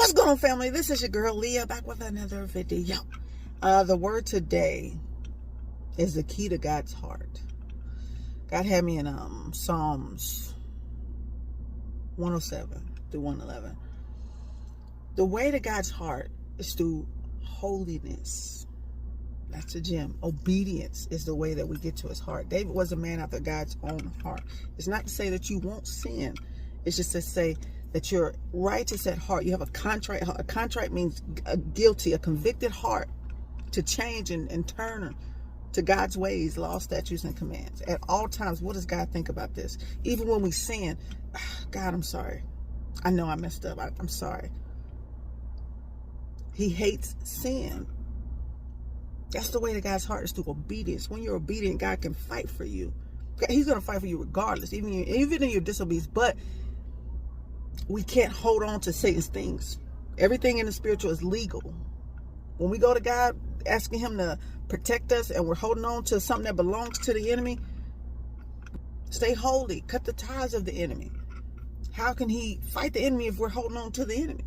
What's going on, family? This is your girl Leah back with another video. The word today is the key to God's heart. God had me in Psalms 107 through 111. The way to God's heart is through holiness. That's a gem. Obedience is the way that we get to his heart. David was a man after God's own heart. It's not to say that you won't sin. It's just to say that you're righteous at heart. You have a contrite heart. A contrite means a guilty, a convicted heart to change and turn to God's ways, law, statutes, and commands. At all times, what does God think about this? Even when we sin, God, I'm sorry. I know I messed up. I'm sorry. He hates sin. That's the way to God's heart, is through obedience. When you're obedient, God can fight for you. He's going to fight for you regardless, even in your disobedience. But we can't hold on to Satan's things. Everything in the spiritual is legal. When we go to God, asking him to protect us, and we're holding on to something that belongs to the enemy, stay holy. Cut the ties of the enemy. How can he fight the enemy if we're holding on to the enemy?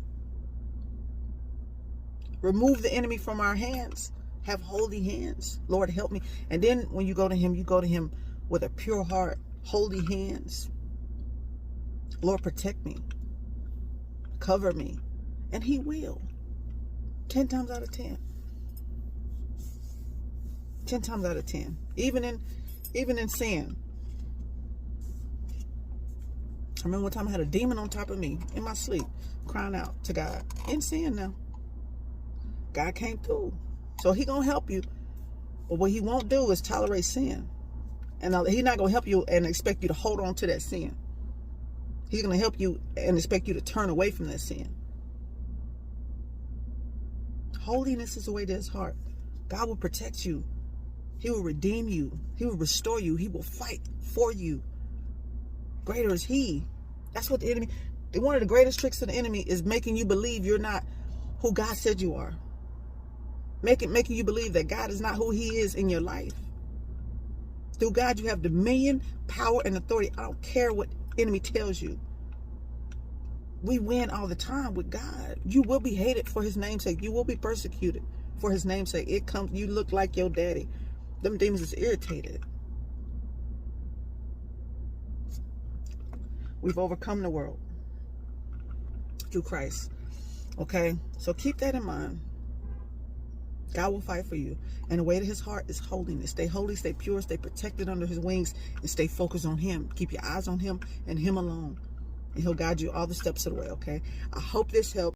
Remove the enemy from our hands. Have holy hands. Lord, help me. And then when you go to him with a pure heart, holy hands. Lord, protect me. Cover me. And he will. 10 times out of 10. 10 times out of 10. Even in sin. I remember one time I had a demon on top of me in my sleep, crying out to God. In sin now. God came through. So he gonna help you. But what he won't do is tolerate sin. And he's not gonna help you and expect you to hold on to that sin. He's going to help you and expect you to turn away from that sin. Holiness is the way to his heart. God will protect you. He will redeem you. He will restore you. He will fight for you. Greater is he. That's what the enemy, one of the greatest tricks of the enemy is making you believe you're not who God said you are. Making you believe that God is not who he is in your life. Through God, you have dominion, power, and authority. I don't care what enemy tells you. We win all the time with God. You will be hated for his name's sake. You will be persecuted for his name's sake. You look like your daddy. Them demons is irritated. We've overcome the world through Christ. Okay? So keep that in mind. God will fight for you. And the way to his heart is holiness. Stay holy, stay pure, stay protected under his wings, and stay focused on him. Keep your eyes on him and him alone. And he'll guide you all the steps of the way, okay? I hope this helped.